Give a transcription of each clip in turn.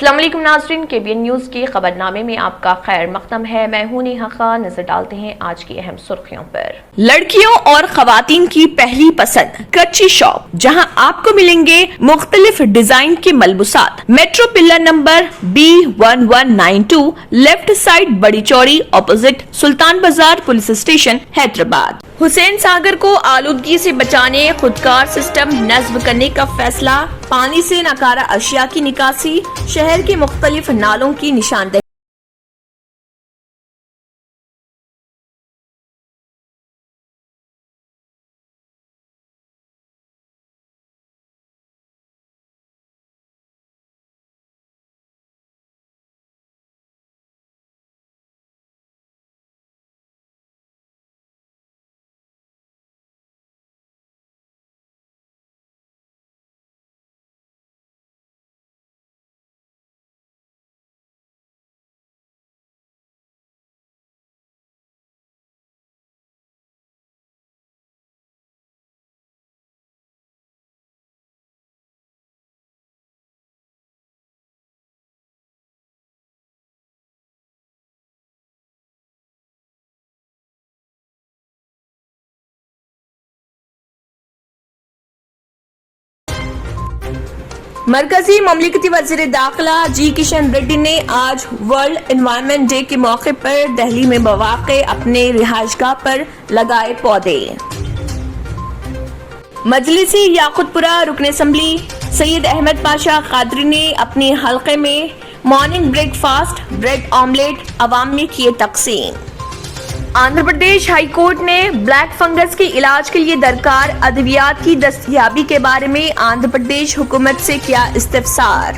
السلام علیکم ناظرین، KBN نیوز کی خبرنامے میں آپ کا خیر مقدم ہے۔ میں ہوں نیہا خان۔ نظر ڈالتے ہیں آج کی اہم سرخیوں پر۔ لڑکیوں اور خواتین کی پہلی پسند کچی شاپ، جہاں آپ کو ملیں گے مختلف ڈیزائن کے ملبوسات۔ Metro pillar number B1192، left side بڑی چوڑی، اپوزٹ سلطان بازار پولیس اسٹیشن، حیدرآباد۔ حسین ساگر کو آلودگی سے بچانے خودکار سسٹم نصب کرنے کا فیصلہ۔ پانی سے ناکارہ اشیاء کی نکاسی، شہر کے مختلف نالوں کی نشاندہی۔ مرکزی مملکتی وزیر داخلہ جی کشن ریڈی نے آج ورلڈ انوائرمنٹ ڈے کے موقع پر دہلی میں بواقع اپنے رہائش گاہ پر لگائے پودے۔ مجلسی یاقوت پورہ رکن اسمبلی سید احمد پاشا قادری نے اپنے حلقے میں morning breakfast bread omelette عوام میں کیے تقسیم۔ آندھرا پردیش ہائی کورٹ نے بلیک فنگس کے علاج کے لیے درکار ادویات کی دستیابی کے بارے میں آندھرا پردیش حکومت سے کیا استفسار۔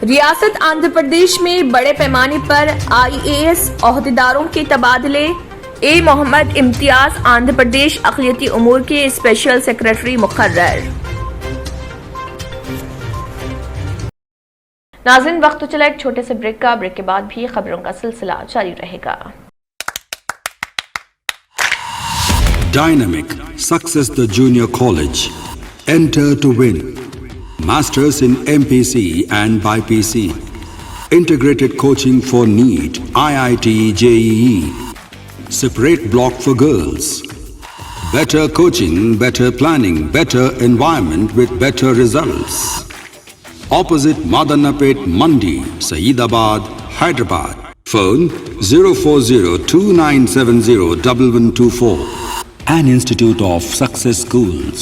ریاست آندھرا پردیش میں بڑے پیمانے پر IAS عہدیداروں کے تبادلے۔ محمد امتیاز آندھرا پردیش اقلیتی امور کے اسپیشل سیکرٹری مقرر۔ ناظرین، وقت تو چلا ایک چھوٹے سے بریک کا۔ بریک کے بعد بھی خبروں کا سلسلہ جاری رہے گا۔ Dynamic Success the Junior College. Enter to win. Masters in MPC and BPC. Integrated coaching for NEET, IIT, JEE. Separate block for girls. Better coaching, better planning, better environment with better results. Opposite Madanapet Mandi, Saeedabad, Hyderabad. Phone 04029701124. An Institute of Success Schools.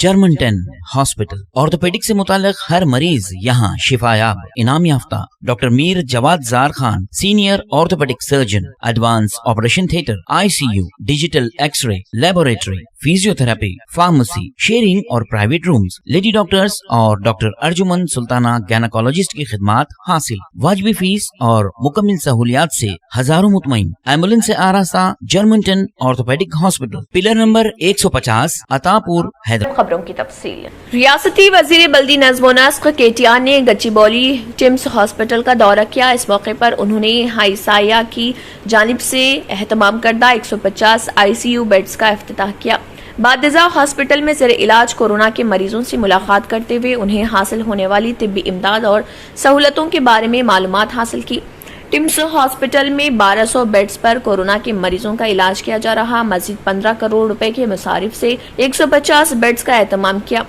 Germanton hospital orthopedic سے متعلق ہر مریض یہاں شفا یاب۔ انعام یافتہ doctor میر جواد زار Khan, senior orthopaedic surgeon, advance operation theatre, ICU، digital X ray, laboratory, physio therapy, pharmacy, sharing اور پرائیویٹ رومز، لیڈی ڈاکٹرز اور ڈاکٹر ارجمن سلطانہ گینیکولوجسٹ کی خدمات حاصل۔ واجبی فیس اور مکمل سہولیات سے ہزاروں مطمئن۔ ایمبولینس سے آراستہ Germanton orthopedic hospital, pillar number 150، Attapur, Hyderabad. خبروں کی تفصیل۔ ریاستی وزیر بلدی نظم و نسق KTR نے گچی بولی ٹمس ہاسپٹل کا دورہ کیا۔ اس موقع پر انہوں نے ہائی سایہ کی جانب سے اہتمام کردہ 150 ICU بیڈز کا افتتاح کیا۔ بعد ازاں ہاسپٹل میں زیر علاج کورونا کے مریضوں سے ملاقات کرتے ہوئے انہیں حاصل ہونے والی طبی امداد اور سہولتوں کے بارے میں معلومات حاصل کی۔ ٹمس ہاسپٹل میں 1200 بیڈز پر کورونا کے مریضوں کا علاج کیا جا رہا۔ مزید 15 کروڑ روپے کے مصارف سے 150 بیڈز کا اہتمام کیا۔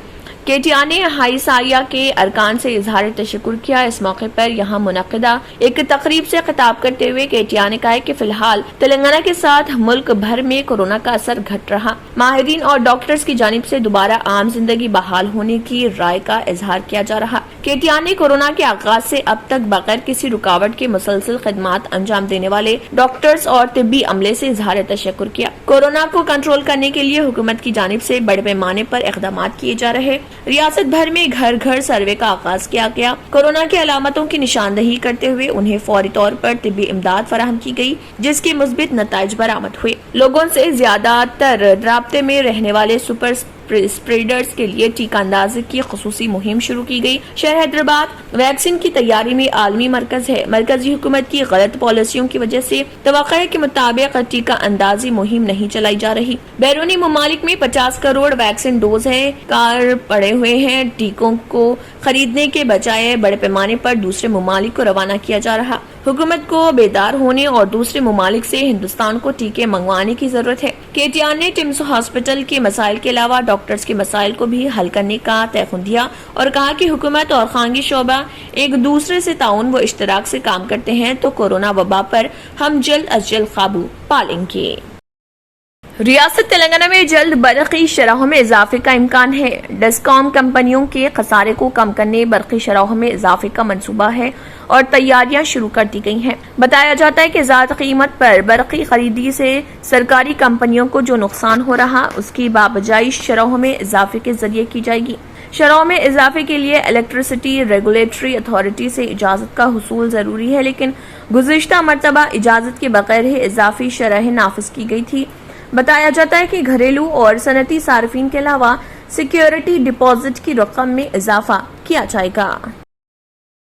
KTR نے ہائی سایہ کے ارکان سے اظہار تشکر کیا۔ اس موقع پر یہاں منعقدہ ایک تقریب سے خطاب کرتے ہوئے KTR نے کہا کہ فی الحال تلنگانہ کے ساتھ ملک بھر میں کورونا کا اثر گھٹ رہا۔ ماہرین اور ڈاکٹرز کی جانب سے دوبارہ عام زندگی بحال ہونے کی رائے کا اظہار کیا جا رہا۔ KTR نے کورونا کے آغاز سے اب تک بغیر کسی رکاوٹ کے مسلسل خدمات انجام دینے والے ڈاکٹرز اور طبی عملے سے اظہار تشکر کیا۔ کورونا کو کنٹرول کرنے کے لیے حکومت کی جانب سے بڑے پیمانے پر اقدامات کیے جا رہے۔ ریاست بھر میں گھر گھر سروے کا آغاز کیا گیا۔ کورونا کی علامتوں کی نشاندہی کرتے ہوئے انہیں فوری طور پر طبی امداد فراہم کی گئی، جس کے مثبت نتائج برآمد ہوئے۔ لوگوں سے زیادہ تر رابطے میں رہنے والے سپر اسپریڈرز کے لیے ٹیکہ اندازی کی خصوصی مہم شروع کی گئی۔ شہر حیدرآباد ویکسین کی تیاری میں عالمی مرکز ہے۔ مرکزی حکومت کی غلط پالیسیوں کی وجہ سے توقع کے مطابق ٹیکہ اندازی مہم نہیں چلائی جا رہی۔ بیرونی ممالک میں 50 کروڑ ویکسین ڈوز ہے کار پڑے ہوئے ہیں۔ ٹیکوں کو خریدنے کے بجائے بڑے پیمانے پر دوسرے ممالک کو روانہ کیا جا رہا۔ حکومت کو بیدار ہونے اور دوسرے ممالک سے ہندوستان کو ٹیکے منگوانے کی ضرورت ہے۔ KTR نے ٹمس ہاسپٹل کے مسائل کے علاوہ ڈاکٹرز کے مسائل کو بھی حل کرنے کا تیقن دیا اور کہا کہ حکومت اور خانگی شعبہ ایک دوسرے سے تعاون و اشتراک سے کام کرتے ہیں تو کورونا وبا پر ہم جلد از جلد قابو پا لیں گے۔ ریاست تلنگانہ میں جلد برقی شرحوں میں اضافے کا امکان ہے۔ ڈسکام کمپنیوں کے خسارے کو کم کرنے برقی شرحوں میں اضافے کا منصوبہ ہے اور تیاریاں شروع کر دی گئی ہیں۔ بتایا جاتا ہے کہ زیادہ قیمت پر برقی خریدی سے سرکاری کمپنیوں کو جو نقصان ہو رہا اس کی بابجائی شرحوں میں اضافے کے ذریعے کی جائے گی۔ شرحوں میں اضافے کے لیے الیکٹریسٹی ریگولیٹری اتھارٹی سے اجازت کا حصول ضروری ہے، لیکن گزشتہ مرتبہ اجازت کے بغیر ہی اضافی شرح نافذ کی گئی تھی۔ بتایا جاتا ہے کہ گھریلو اور صنعتی صارفین کے علاوہ سیکیورٹی ڈپازٹ کی رقم میں اضافہ کیا جائے گا۔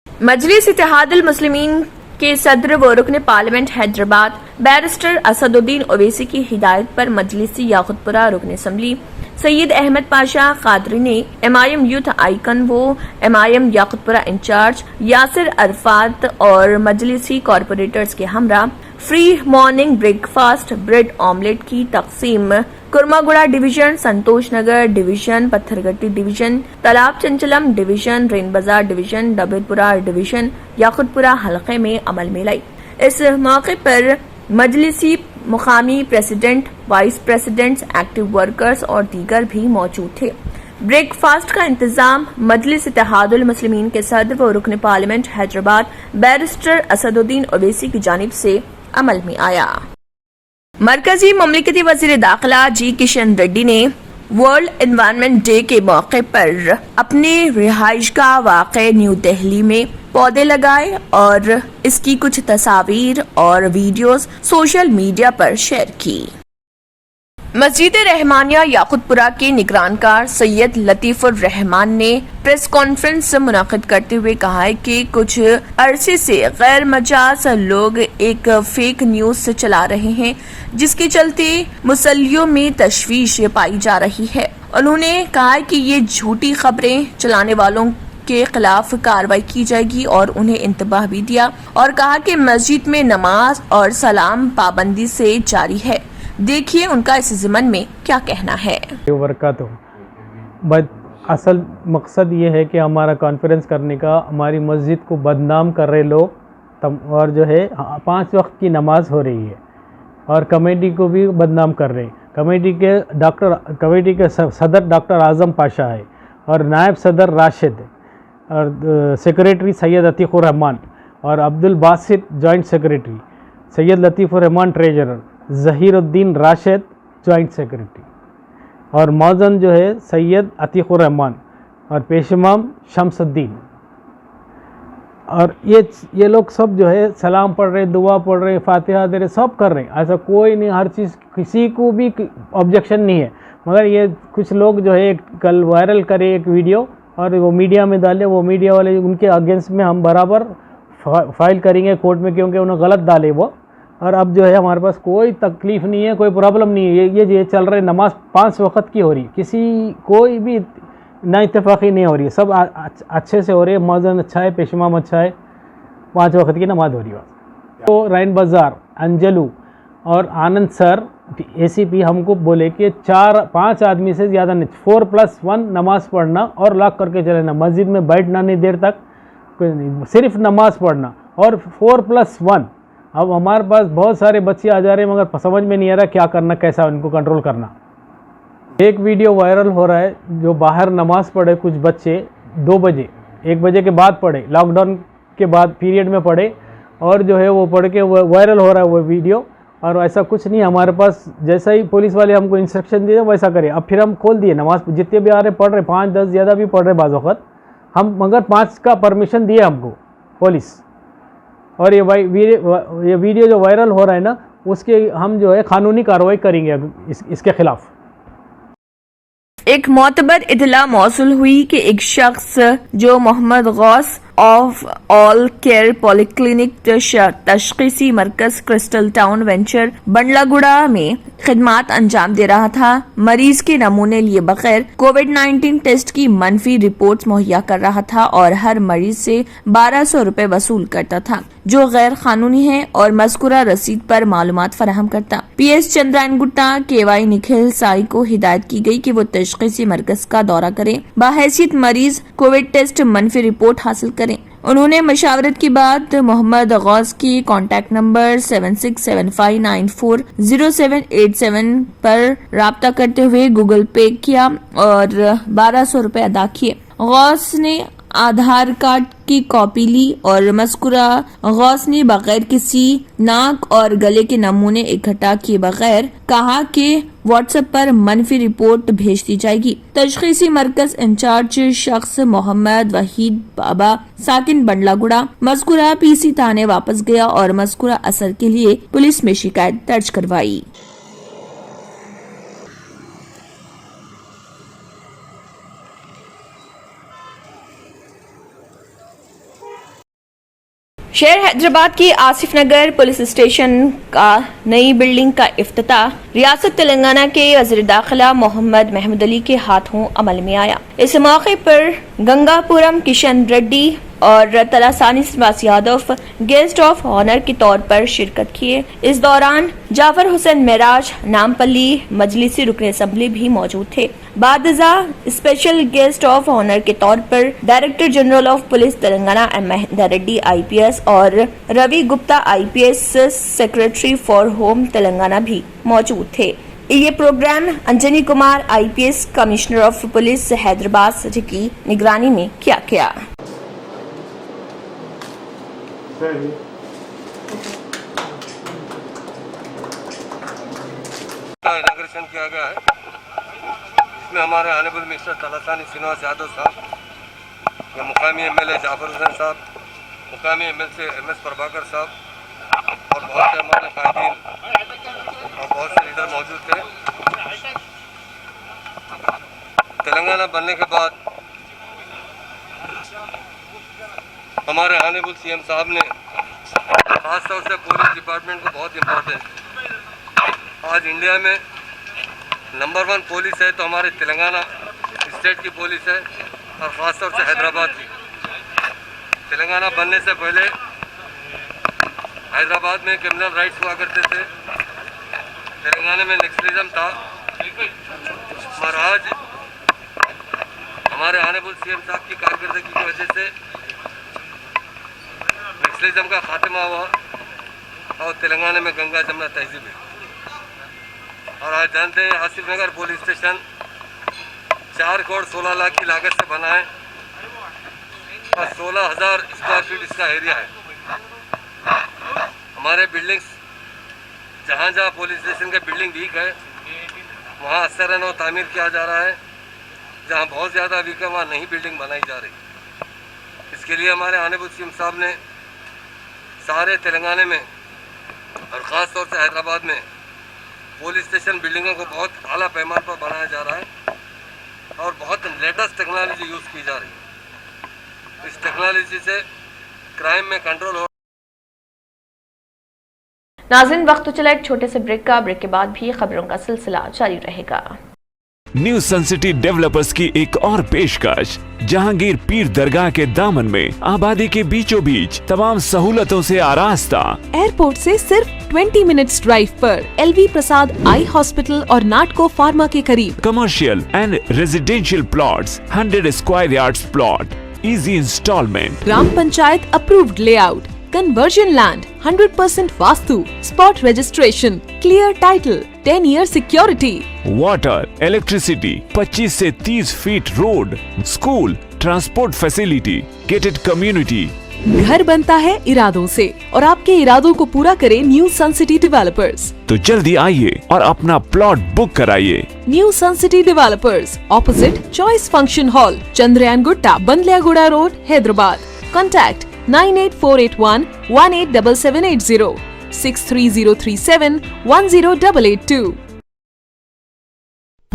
مجلس اتحاد المسلمین کے صدر و رکن پارلیمنٹ حیدرآباد بیرسٹر اسد الدین اویسی کی ہدایت پر مجلسی یاقوت پورہ رکن اسمبلی سید احمد پاشا قادری نے MIM یوتھ آئیکن و MIM Yakutpura incharge Yasir Arafat اور مجلسی کارپوریٹرز کے ہمراہ free morning breakfast bread omelette کی تقسیم Karmaguda division, Santosh Nagar division, Pathar Gatti division, Talab Chanchalam division, Rein Bazar division, Dabeerpura division Yakutpura حلقے میں عمل میں لائی۔ اس موقع پر مجلسی مقامی president, vice presidents, active workers اور دیگر بھی موجود تھے۔ بریک فاسٹ کا انتظام مجلس اتحاد المسلمین کے صدر و رکن پارلیمنٹ حیدرآباد بیرسٹر اسد الدین اویسی کی جانب سے عمل میں آیا۔ مرکزی مملکتی وزیر داخلہ جی کشن ریڈی نے ورلڈ انوائرنمنٹ ڈے کے موقع پر اپنے رہائش گاہ واقع نیو دہلی میں پودے لگائے اور اس کی کچھ تصاویر اور ویڈیوز سوشل میڈیا پر شیئر کی۔ مسجد رحمانیہ یاقوت پورہ کے نگرانکار سید لطیف الرحمان نے پریس کانفرنس منعقد کرتے ہوئے کہا ہے کہ کچھ عرصے سے غیر مجاز لوگ ایک فیک نیوز چلا رہے ہیں جس کے چلتے مسلیوں میں تشویش پائی جا رہی ہے۔ انہوں نے کہا کہ یہ جھوٹی خبریں چلانے والوں کے خلاف کارروائی کی جائے گی اور انہیں انتباہ بھی دیا اور کہا کہ مسجد میں نماز اور سلام پابندی سے جاری ہے۔ دیکھیے ان کا اس ضمن میں کیا کہنا ہے۔ اصل مقصد یہ ہے کہ ہمارا کانفرنس کرنے کا ہماری مسجد کو بدنام کر رہے لوگ اور جو ہے 5 وقت کی نماز ہو رہی ہے اور کمیٹی کو بھی بدنام کر رہے ہیں۔ کمیٹی کے صدر ڈاکٹر اعظم پاشا ہے اور نائب صدر راشد اور سیکریٹری سید عتیق الرحمان اور عبد الباسط جوائنٹ سیکریٹری، سید لطیف الرحمان ٹریجرر، ظہیر الدین راشد جوائنٹ سیکریٹری اور موزن جو ہے سید عتیق الرحمان اور پیش امام شمس الدین، اور یہ لوگ سب جو ہے سلام پڑھ رہے، دعا پڑھ رہے، فاتحہ دے رہے، سب کر رہے ہیں۔ ایسا کوئی نہیں، ہر چیز کسی کو بھی آبجیکشن نہیں ہے، مگر یہ کچھ لوگ جو ہے کل وائرل کرے ایک ویڈیو اور وہ میڈیا میں ڈالے، وہ میڈیا والے ان کے اگینسٹ میں ہم برابر فائل کریں گے کورٹ میں، کیونکہ انہوں نے غلط ڈالے وہ۔ اور اب جو ہے ہمارے پاس کوئی تکلیف نہیں ہے، کوئی پرابلم نہیں ہے۔ یہ چل رہے نماز 5 وقت کی ہو رہی، کوئی بھی نا اتفاقی نہیں ہو رہی ہے، سب اچھے سے ہو رہی ہے، مؤذن اچھا ہے، پیش امام اچھا ہے، 5 وقت کی نماز ہو رہی ہے۔ تو رائن بازار انجلو اور آنند سر ACP ہم کو بولے کہ 4-5 آدمی سے زیادہ نہیں، 4+1 نماز پڑھنا اور لاک کر کے چلنا، مسجد میں بیٹھنا نہیں دیر تک، صرف نماز پڑھنا اور 4+1۔ اب ہمارے پاس بہت سارے بچے آ جا رہے ہیں مگر سمجھ میں نہیں آ رہا کیا کرنا، کیسا ان کو کنٹرول کرنا۔ ایک ویڈیو وائرل ہو رہا ہے جو باہر نماز پڑھے کچھ بچے 2 بجے 1 بجے کے بعد پڑھے، لاک ڈاؤن کے بعد پیریڈ میں پڑھے، اور جو ہے وہ پڑھ کے وائرل ہو رہا ہے وہ ویڈیو، اور ایسا کچھ نہیں ہمارے پاس۔ جیسا ہی پولیس والے ہم کو انسٹرکشن دیے ویسا کرے۔ اب پھر ہم کھول دیے، نماز جتنے بھی آ رہے پڑھ رہے، 5-10 زیادہ بھی پڑھ رہے بعض وقت ہم، مگر 5 کا پرمیشن دیے ہم کو پولیس۔ اور یہ ویڈیو جو وائرل ہو رہا ہے نا، اس کے ہم جو ہے قانونی کارروائی کریں گے اس کے خلاف۔ एक मोतबर इतला मौसूल हुई कि एक शख्स जो Mohammed Ghouse of all care polyclinic तशखीसी मरकज क्रिस्टल टाउन वेंचर बंडलागुड़ा में खिदमात अंजाम दे रहा था, मरीज के नमूने लिए बगैर कोविड-19 टेस्ट की मनफी रिपोर्ट्स मुहैया कर रहा था और हर मरीज से 1200 रुपए वसूल करता था, जो गैर कानूनी है और मज़कूरा रसीद पर मालूमात फराहम करता। PS चंद्रायन गुट्टा KY निखिल साई को हिदायत की गई कि वो तशखीसी मरकज का दौरा करें, बाहैसियत मरीज कोविड टेस्ट मनफी रिपोर्ट हासिल करें। उन्होंने मशावरत के बाद मोहम्मद गौस की कॉन्टैक्ट नंबर 7675940787 पर राब्ता करते हुए गूगल पे किया और 1200 रुपए अदा किए। गौस ने आधार कार्ड की कॉपी ली और मज़कूरा गौस ने बगैर किसी नाक और गले के नमूने इकट्ठा किए बगैर कहा कि व्हाट्सएप पर मनफी रिपोर्ट भेज दी जाएगी। तशखीसी मरकज इंचार्ज शख्स मोहम्मद वहीद बाबा साकिन बंडलागुड़ा मज़कूरा PC थाने वापस गया और मज़कूरा असर के लिए पुलिस में शिकायत दर्ज करवाई। शहर हैदराबाद की आसिफ नगर पुलिस स्टेशन का नई बिल्डिंग का इफ्तिताह रियासत तेलंगाना के वज़ीर दाखिला मोहम्मद महमूद अली के हाथों अमल में आया। इस मौके पर गंगापुरम किशन रेड्डी और Talasani Srinivas Yadav guest of honour के तौर पर शिरकत किए। इस दौरान जाफर हुसैन मेराज नामपल्ली मजलिसी रुकन असम्बली भी मौजूद थे। बादजा स्पेशल गेस्ट ऑफ ऑनर के तौर पर director general of police Telangana M Mahender Reddy IPS और Ravi Gupta IPS secretary for home Telangana भी मौजूद थे। ये programme Anjani Kumar IPS commissioner of police Hyderabad city की निगरानी में किया गया। इनॉग्रेशन किया गया है, इसमें हमारे ऑनरेबल मिस्टर तलासानी श्रीनिवास यादव साहब, या मुकामी MLA जाफर हुसैन साहब, मुकामी MLC MS प्रभाकर साहब और बहुत से हमारे कायदीन और बहुत से लीडर मौजूद थे। तेलंगाना बनने के बाद हमारे ऑनरेबल CM साहब ने खासतौर से पुलिस डिपार्टमेंट को बहुत इम्पोर्टेंस, आज इंडिया में नंबर 1 पुलिस है तो हमारे तेलंगाना स्टेट की पुलिस है और ख़ासतौर से हैदराबाद की। तेलंगाना बनने से पहले हैदराबाद में क्रिमिनल राइट्स हुआ करते थे, तेलंगाना में नक्सलिज्म था, और आज हमारे ऑनरेबल CM साहब की कारकर्दगी की वजह से नक्सलिज्म का खात्मा हुआ और तेलंगाना में गंगा जमुना तहजीब है। और आज जानते हैं आसिफ नगर पुलिस स्टेशन 4 करोड़ 16 लाख की लागत से बना है और 16,000 स्क्वायर फीट इसका एरिया है। हमारे बिल्डिंग्स जहाँ जहाँ पुलिस स्टेशन के बिल्डिंग वीक है वहाँ असरन और तामीर किया जा रहा है, जहाँ बहुत ज़्यादा वीक है वहाँ नई बिल्डिंग बनाई जा रही। इसके लिए हमारे ऑनरेबल CM साहब ने सारे तेलंगाना में और ख़ास तौर से हैदराबाद में पुलिस स्टेशन बिल्डिंगों को बहुत आला पैमाने पर बनाया जा रहा है और बहुत लेटेस्ट टेक्नोलॉजी यूज़ की जा रही है। इस टेक्नोलॉजी से क्राइम में कंट्रोल हो। नाज़रीन, वक्त तो चला एक छोटे से ब्रेक का। ब्रेक के बाद भी खबरों का सिलसिला जारी रहेगा। न्यू सन सिटी डेवलपर्स की एक और पेशकश, जहांगीर पीर दरगाह के दामन में आबादी के बीचों बीच तमाम सहूलतों से आरास्ता, एयरपोर्ट से सिर्फ 20 मिनट्स ड्राइव पर LV प्रसाद आई हॉस्पिटल और नाटको फार्मा के करीब। Commercial and residential plots, 100 square yards plot, easy instalment, ग्राम panchayat approved layout, conversion land, 100% vastu, spot registration, clear title, 10 year security, water, electricity, 25 से 30 feet road, school, transport facility, gated community. घर बनता है इरादों से और आपके इरादों को पूरा करे न्यू सन सिटी डेवलपर्स। तो जल्दी आइए और अपना प्लॉट बुक कराइए। New sun city developers, opposite choice function hall, Chandrayan Gutta, Bandlaguda road, Hyderabad. Contact 9848118780, 63037108882।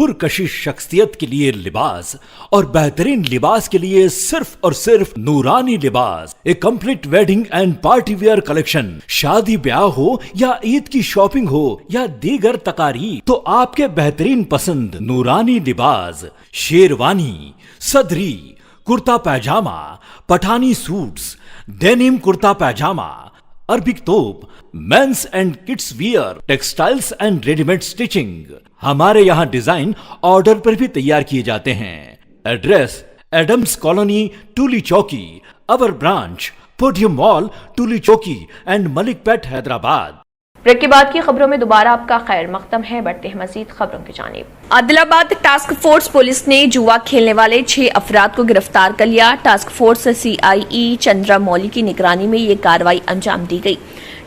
पुरकशिश शख्सियत के लिए लिबास और बेहतरीन लिबास के लिए सिर्फ और सिर्फ Noorani Libas, a complete wedding and party wear collection. शादी ब्याह हो या ईद की शॉपिंग हो या दीगर तकारीब, तो आपके बेहतरीन पसंद नूरानी लिबास, शेरवानी, सदरी, kurta pyjama, Pathani suits, denim kurta pyjama, Arabic तोप, men's and kids wear, textiles and readymade stitching. हमारे यहाँ डिजाइन ऑर्डर पर भी तैयार किए जाते हैं। एड्रेस एडम्स कॉलोनी, टूली चौकी। अवर ब्रांच पोडियम मॉल, टूली चौकी एंड मलिकपेट, हैदराबाद। ब्रेक के बाद की खबरों में दोबारा आपका खैर मकदम है। बढ़ते हैं मजीद खबरों की जानिब। आदिलाबाद टास्क फोर्स पुलिस ने जुआ खेलने वाले 6 अफराद को गिरफ्तार कर लिया। टास्क फोर्स CIE चंद्रा मौली की निगरानी में ये कार्रवाई अंजाम दी गई।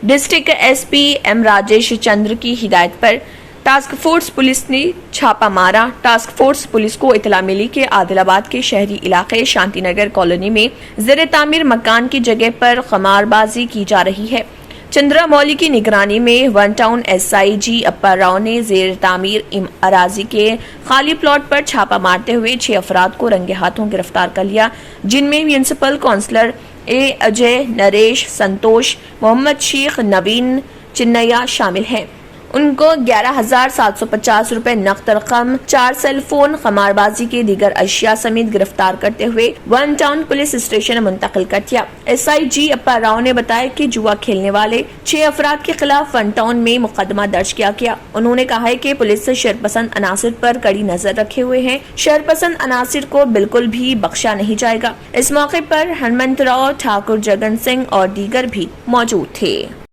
डिस्ट्रिक्ट SP M राजेश चंद्र की हिदायत पर टास्क फोर्स पुलिस ने छापा मारा। टास्क फोर्स पुलिस को इतला मिली कि आदिलाबाद के शहरी इलाके शांतिनगर कॉलोनी में ज़ेर तामीर मकान की जगह पर खमारबाजी की जा रही है। चंद्रा मौली की निगरानी में one town SIG upper Rao ने ज़ेर तामीर अराजी के खाली प्लॉट पर छापा मारते हुए 6 अफराद को रंगे हाथों गिरफ्तार कर लिया, जिनमें municipal councillor A Ajay, Naresh, Santosh, Mohammed Sheikh, Naveen, Chinnaiah शामिल हैं। उनको 11,750 रुपए नकद रकम, 4 सेल फोन, खमारबाजी के दीगर अशिया समेत गिरफ्तार करते हुए वन टाउन पुलिस स्टेशन मुंतकिल कर दिया। SIG अप्पर राव ने बताया कि जुआ खेलने वाले 6 अफराद के खिलाफ वन टाउन में मुकदमा दर्ज किया गया। उन्होंने कहा है कि पुलिस शरपसंद अनासिर पर कड़ी नजर रखे हुए है। शरपसंद अनासिर को बिल्कुल भी बख्शा नहीं जाएगा। इस मौके पर हनुमंत राव, ठाकुर जगन सिंह और दीगर भी मौजूद थे।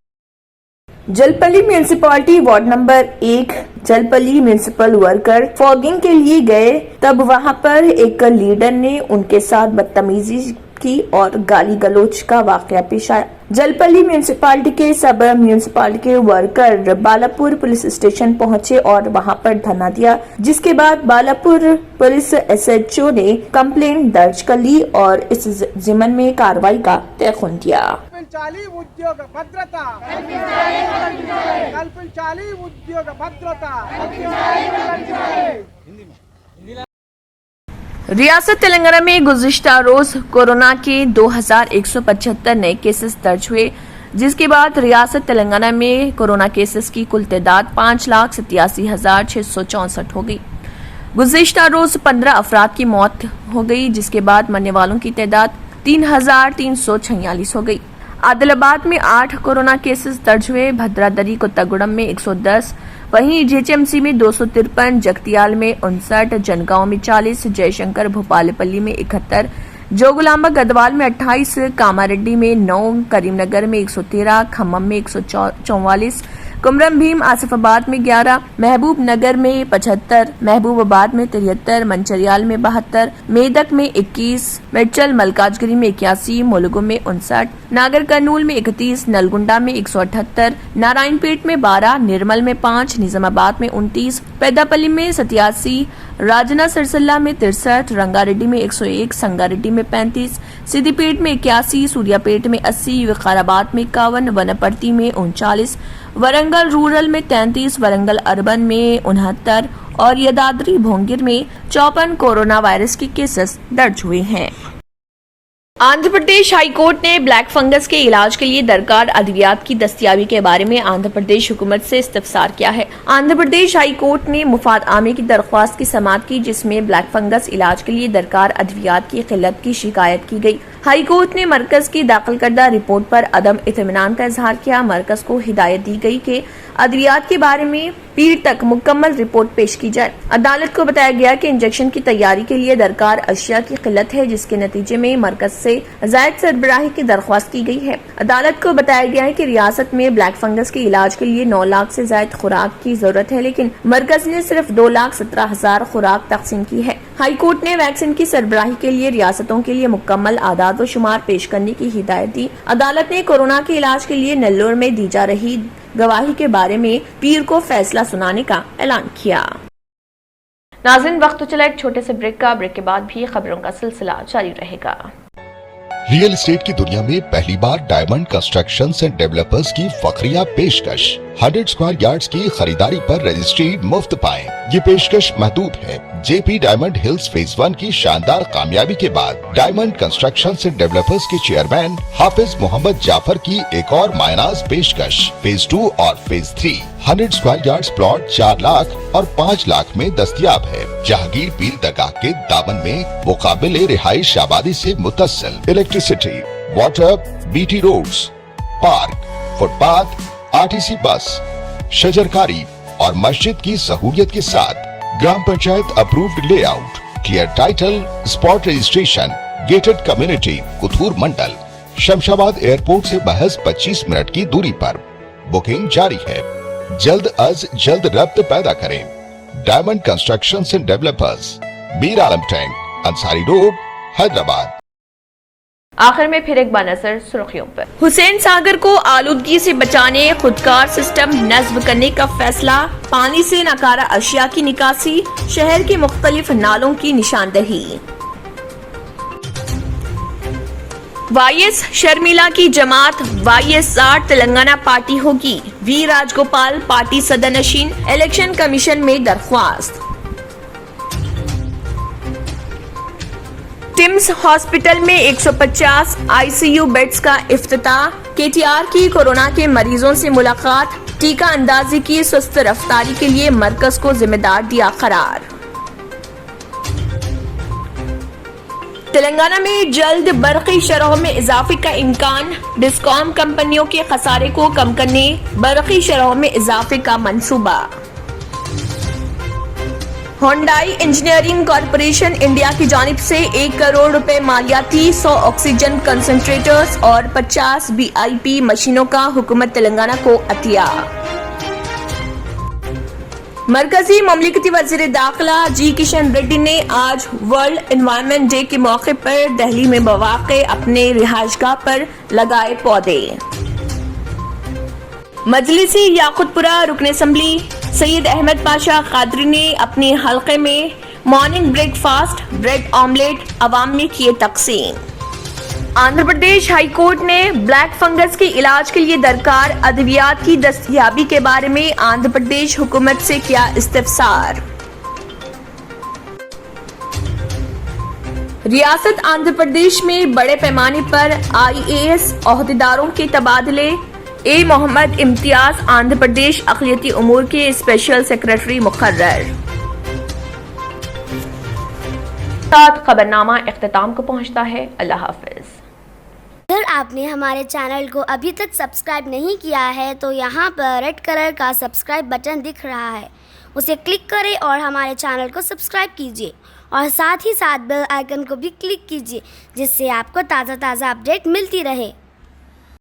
Jalpally municipality ward number 1 Jalpally municipal worker fogging के लिए गए, तब वहां पर एक लीडर ने उनके साथ बदतमीजी की और गाली गलोच का वाकया पेश आया। जलपल्ली म्यूनिसिपालिटी के सब म्यूनिसिपालिटी के वर्कर बालापुर पुलिस स्टेशन पहुंचे और वहां पर धरना दिया, जिसके बाद बालापुर पुलिस SHO ने कंप्लेंट दर्ज कर ली और इस जिम्मन में कार्रवाई का तयखुन दिया। कल्पिंचाली उद्योग भद्रता, कल्पिंचाली उद्योग भद्रता। रियासत तेलंगाना में गुज़िश्ता रोज कोरोना के 2175 नए केसेस दर्ज हुए, जिसके बाद रियासत तेलंगाना में कोरोना केसेस की कुल तादाद 5,87,664 हो गई। गुज़िश्ता रोज 15 अफराद की मौत हो गई, जिसके बाद मरने वालों की तादाद 3,346 हो गई। आदिलाबाद में 8 कोरोना केसेस दर्ज हुए, भद्रादरी कोत्तागुड़म में 110, वहीं JHMC में 253, जगतियाल में 59, जनगांव में 40, जयशंकर भोपालपल्ली में 71, जोगुलांबा गदवाल में 28, कामारेड्डी में 9, करीमनगर में 113, खम्मम में 144, कुमरम भीम आसिफाबाद में 11, महबूब नगर में 75, महबूबाबाद में 73, मंचरियाल में 72, मेदक में 21, मिर्चल मलकाजगिरी में 81, मुलुगु में 59, नागर कर्नूल में 31, नलगुंडा में 178, नारायणपेट में 12, निर्मल में 5, निजामाबाद में 29, पेदापल्ली में 87, राजना सरसल्ला में 63, रंगारेड्डी में 101, संगारेड्डी में 35, सिद्दीपेट में 81, सूर्यापेट में 80, विकाराबाद में 51, वनपर्ती में 39, वरंगल रूरल में 33, वरंगल अर्बन में 69 और यदाद्री भोंगिर में 54 कोरोना वायरस के केसेस दर्ज हुए हैं। आंध्र प्रदेश हाई कोर्ट ने ब्लैक फंगस के इलाज के लिए दरकार अद्वियात की दस्तयाबी के बारे में आंध्र प्रदेश हुकूमत से इस्तफसार किया है। आंध्र प्रदेश हाई कोर्ट ने मुफाद आमे की दरख्वास्त की समाअत की, जिसमें ब्लैक फंगस इलाज के लिए दरकार अद्वियात की किल्लत की शिकायत की गई। हाई कोर्ट ने मरकज की दाखिल करदा रिपोर्ट पर अदम इत्मीनान का इजहार किया। मरकज को हिदायत दी गई कि अद्वियात के बारे में पीर तक मुकम्मल रिपोर्ट पेश की जाए। अदालत को बताया गया कि इंजेक्शन की तैयारी के लिए दरकार अशिया की किल्लत है, जिसके नतीजे में मरकज से जायद सरबराही की दरख्वास्त की गई है। अदालत को बताया गया है कि रियासत में ब्लैक फंगस के इलाज के लिए 9 लाख से ज्यादा खुराक की जरूरत है, लेकिन मरकज ने सिर्फ 2,17,000 खुराक तकसीम की है। हाई कोर्ट ने वैक्सीन की सरबराही के लिए रियासतों के लिए मुकम्मल आदाद व शुमार पेश करने की हिदायत दी। अदालत ने कोरोना के इलाज के लिए नेल्लोर में दी जा रही गवाही के बारे में पीर को फैसला सुनाने का ऐलान किया। नाज़रीन, वक्त तो चला एक छोटे से ब्रेक का। ब्रेक के बाद भी खबरों का सिलसिला जारी रहेगा। रियल एस्टेट की दुनिया में पहली बार डायमंड कंस्ट्रक्शंस एंड डेवलपर्स की फखरिया पेशकश 100 स्क्वायर यार्ड्स की खरीदारी पर रजिस्ट्री मुफ्त पाएं। ये पेशकश महदूद है। जेपी डायमंड हिल्स फेज 1 की शानदार कामयाबी के बाद डायमंड कंस्ट्रक्शन एंड डेवलपर्स के चेयरमैन हाफिज मोहम्मद जाफर की एक और मायनाज पेशकश फेज 2 और phase 3 100 square yards plot 4 lakh और 5 लाख में दस्तयाब है। जहांगीर पीर दरगाह के दामन में मुकाबिले रिहाइश आबादी से मुतस्सिल electricity, water, BT roads, park, footpath, RTC bus, शजरकारी और मस्जिद की सहूलियत के साथ ग्राम panchayat approved layout, clear title, spot registration, gated community, Kuthur mandal, Shamshabad airport से महज 25 मिनट की दूरी पर। बुकिंग जारी है। जल्द अज जल्द रब्त पैदा करें। Diamond construction and developers, Mir Alam tank, Ansari road, Hyderabad. आखिर में फिर एक बार नजर सुर्खियों पर। हुसैन सागर को आलूदगी से बचाने खुदकार सिस्टम नस्ब करने का फैसला, पानी से नकारा अशिया की निकासी, शहर के मुख्तलिफ नालों की निशानदही। वाईएस शर्मिला की जमात YSR तेलंगाना पार्टी होगी, वी राजगोपाल पार्टी सदरनशीन, इलेक्शन कमीशन में दरख्वास्त। टिम्स हॉस्पिटल में 150 ICU बेड्स का इफ्तिताह, KTR की कोरोना के मरीजों से मुलाकात, टीका अंदाजी की सुस्त रफ्तारी के लिए मरकज को जिम्मेदार दिया करार। तेलंगाना में जल्द बरक़ी शरहों में इजाफे का इम्कान, डिस्कॉम कंपनियों के खसारे को कम करने बरक़ी शरहों में इजाफे का मंसूबा। होंडाई इंजीनियरिंग कॉरपोरेशन इंडिया की जानिब से 1 करोड़ रुपए मालियाती 100 ऑक्सीजन कंसंट्रेटर्स और 50 BIP मशीनों का हुकूमत तेलंगाना को अतिया। मरकजी ममलिकती वज़ीर दाखिला जी किशन रेड्डी ने आज वर्ल्ड एनवायरनमेंट डे के मौके पर दिल्ली में बवाक़े अपने रिहाइशगाह पर लगाए पौधे। मजलिसी याकुतपुरा रुकन असम्बली सैयद अहमद पाशा कादरी ने अपने हल्के में मॉर्निंग ब्रेकफास्ट ब्रेड ऑमलेट अवाम में किए तकसीम। आंध्र प्रदेश हाई कोर्ट ने ब्लैक फंगस के इलाज के लिए दरकार अद्वियात की दस्तयाबी के बारे में आंध्र प्रदेश हुकूमत से किया इस्तिफसार। रियासत आंध्र प्रदेश में बड़े पैमाने पर IAS ओहदेदारों के तबादले, ए मोहम्मद इम्तियाज आंध्र प्रदेश अक़लियती उमूर के स्पेशल सेक्रेटरी मुकर्रर। साथ खबरनामा इख्तिताम को पहुंचता है। अल्लाह हाफ़िज़। अगर आपने हमारे चैनल को अभी तक सब्सक्राइब नहीं किया है तो यहाँ पर रेड कलर का सब्सक्राइब बटन दिख रहा है, उसे क्लिक करें और हमारे चैनल को सब्सक्राइब कीजिए और साथ ही साथ बेल आइकन को भी क्लिक कीजिए, जिससे आपको ताज़ा अपडेट मिलती रहे।